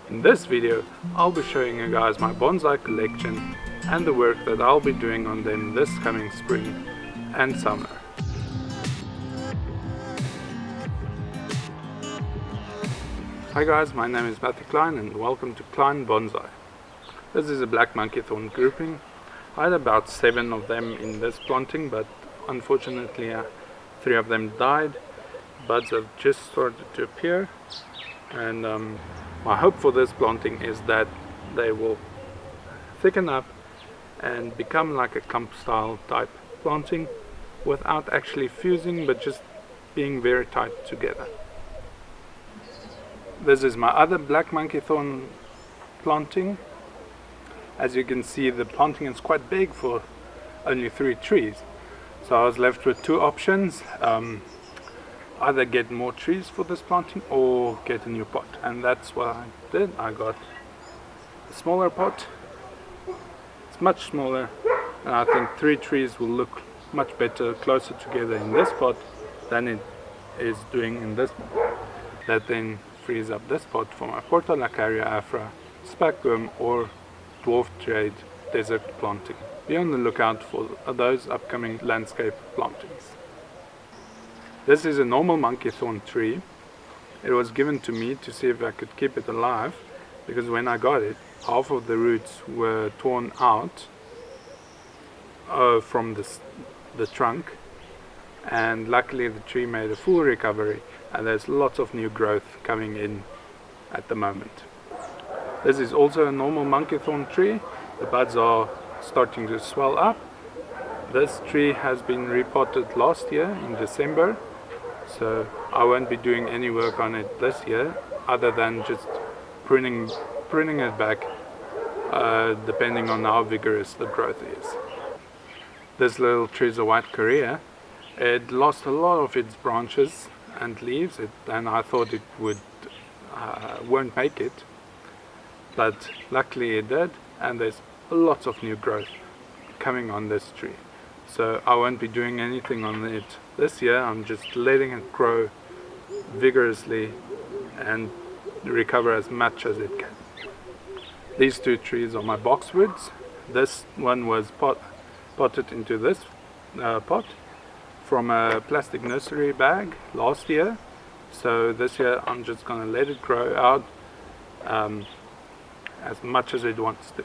In this video, I'll be showing you guys my bonsai collection and the work that I'll be doing on them this coming spring and summer. Hi guys, my name is Klein and welcome to Klein Bonsai. This is a black monkey thorn grouping. I had about 7 of them in this planting, but unfortunately 3 of them died. Buds have just started to appear, and my hope for this planting is that they will thicken up and become like a clump style type planting without actually fusing, but just being very tight together. This is my other black monkey thorn planting. As you can see, the planting is quite big for only 3 trees, so I was left with 2 options. Either get more trees for this planting or get a new pot, and that's what I did. I got a smaller pot. It's much smaller, and I think 3 trees will look much better closer together in this pot than it is doing in this pot. That then frees up this pot for my Portulacaria afra, spectrum or dwarf jade desert planting. Be on the lookout for those upcoming landscape plantings. This is a normal monkey thorn tree. It was given to me to see if I could keep it alive, because when I got it, half of the roots were torn out from the trunk, and luckily the tree made a full recovery and there's lots of new growth coming in at the moment. This is also a normal monkey thorn tree. The buds are starting to swell up. This tree has been repotted last year in December, so I won't be doing any work on it this year other than just pruning it back depending on how vigorous the growth is. This little tree is a white Karee. It lost a lot of its branches and leaves, and I thought it won't make it, but luckily it did, and there's lots of new growth coming on this tree. So I won't be doing anything on it this year. I'm just letting it grow vigorously and recover as much as it can. These 2 trees are my Boxwoods. This one was potted into this pot from a plastic nursery bag last year. So this year I'm just going to let it grow out as much as it wants to.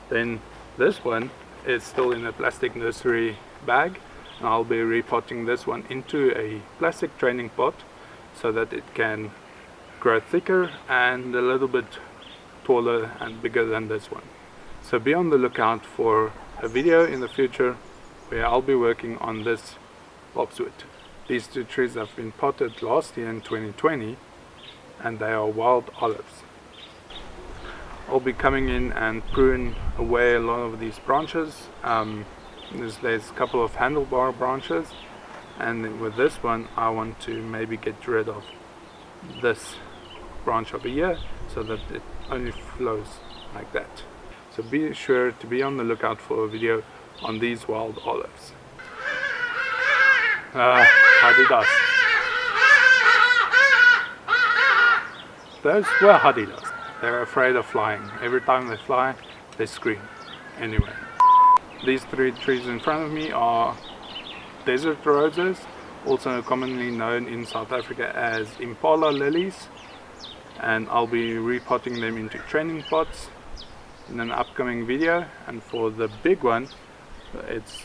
Then this one is still in a plastic nursery bag, and I'll be repotting this one into a plastic training pot so that it can grow thicker and a little bit taller and bigger than this one. So be on the lookout for a video in the future where I'll be working on this Boxwood. These 2 trees have been potted last year in 2020, and they are wild olives. I'll be coming in and prune away a lot of these branches. There's a couple of handlebar branches, and with this one I want to maybe get rid of this branch over here so that it only flows like that. So be sure to be on the lookout for a video on these wild olives. Hadidas. Those were Hadidas. They're afraid of flying. Every time they fly, they scream. Anyway, these 3 trees in front of me are desert roses, also commonly known in South Africa as Impala lilies, and I'll be repotting them into training pots in an upcoming video. And for the big one, it's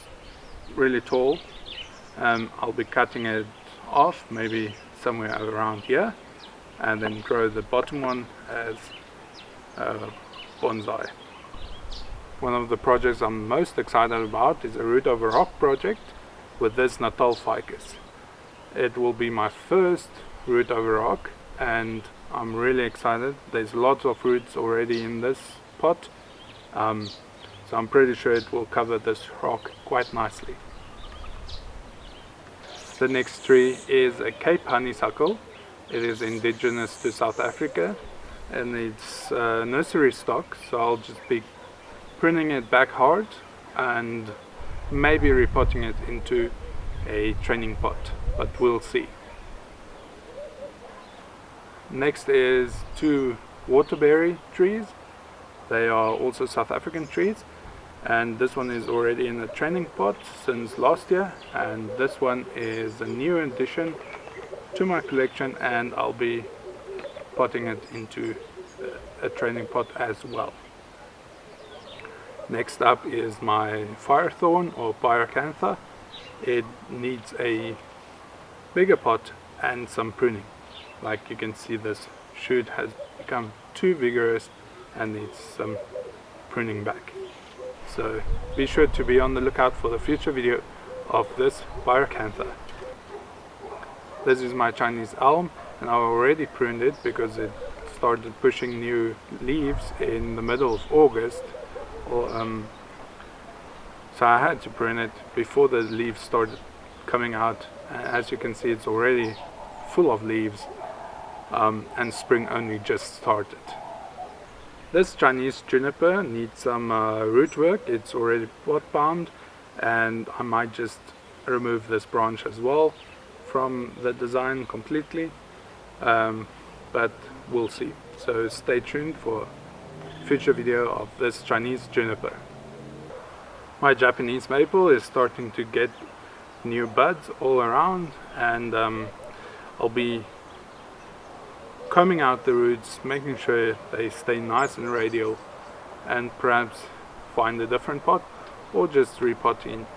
really tall, I'll be cutting it off maybe somewhere around here, and then grow the bottom one as bonsai. One of the projects I'm most excited about is a root over rock project with this Natal Ficus. It will be my first root over rock, and I'm really excited. There's lots of roots already in this pot, so I'm pretty sure it will cover this rock quite nicely. The next tree is a Cape honeysuckle. It is indigenous to South Africa, and it's nursery stock, so I'll just be pruning it back hard and maybe repotting it into a training pot, but we'll see. Next is 2 waterberry trees. They are also South African trees, and this one is already in a training pot since last year, and this one is a new addition to my collection, and I'll be potting it into a training pot as well. Next up is my Firethorn or Pyracantha. It needs a bigger pot and some pruning. Like you can see, this shoot has become too vigorous and needs some pruning back. So be sure to be on the lookout for the future video of this Pyracantha. This is my Chinese elm, and I already pruned it because it started pushing new leaves in the middle of August. So I had to prune it before the leaves started coming out. As you can see, it's already full of leaves, and spring only just started. This Chinese juniper needs some root work. It's already pot bound, and I might just remove this branch as well from the design completely, but we'll see. So stay tuned for future video of this Chinese juniper. My Japanese maple is starting to get new buds all around, and I'll be combing out the roots, making sure they stay nice and radial, and perhaps find a different pot or just repotting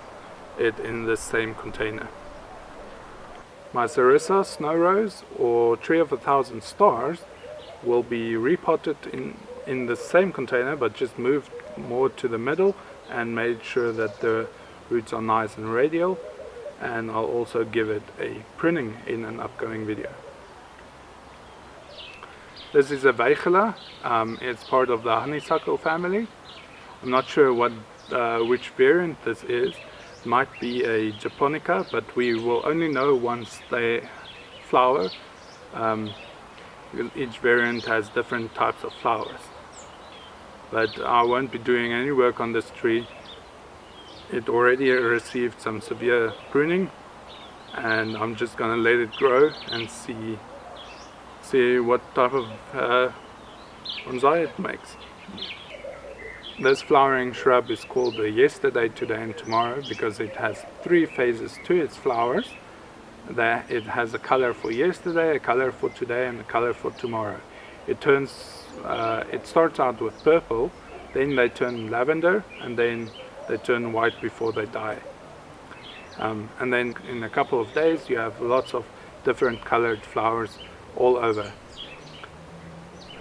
it in the same container. My Serissa Snowrose or Tree of 1,000 Stars will be repotted in the same container, but just moved more to the middle and made sure that the roots are nice and radial, and I'll also give it a pruning in an upcoming video. This is a Weigela. It's part of the Honeysuckle family. I'm not sure which variant this is. It might be a Japonica, but we will only know once they flower. Each variant has different types of flowers. But I won't be doing any work on this tree. It already received some severe pruning, and I'm just gonna let it grow and see what type of bonsai it makes. This flowering shrub is called the Yesterday, Today and Tomorrow because it has 3 phases to its flowers. It has a color for yesterday, a color for today, and a color for tomorrow. It starts out with purple, then they turn lavender, and then they turn white before they die. And then in a couple of days you have lots of different colored flowers all over.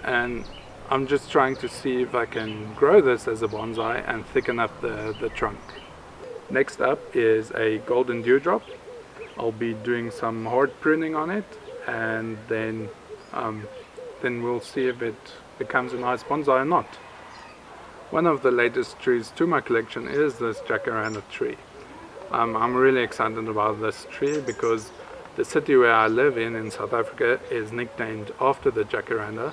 And I'm just trying to see if I can grow this as a bonsai and thicken up the trunk. Next up is a golden dewdrop. I'll be doing some hard pruning on it, and then we'll see if it becomes a nice bonsai or not. One of the latest trees to my collection is this Jacaranda tree. I'm really excited about this tree because the city where I live in South Africa is nicknamed after the Jacaranda.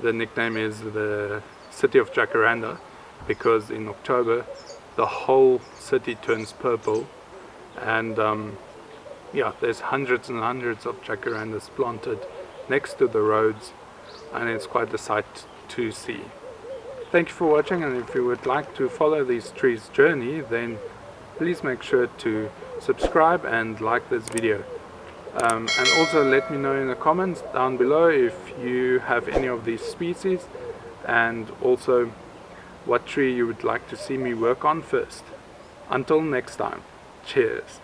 The nickname is the City of Jacaranda because in October the whole city turns purple, and yeah, there's hundreds and hundreds of jacarandas planted next to the roads, and it's quite a sight to see. Thank you for watching, and if you would like to follow these trees' journey, then please make sure to subscribe and like this video. And also let me know in the comments down below if you have any of these species, and also what tree you would like to see me work on first. Until next time, cheers!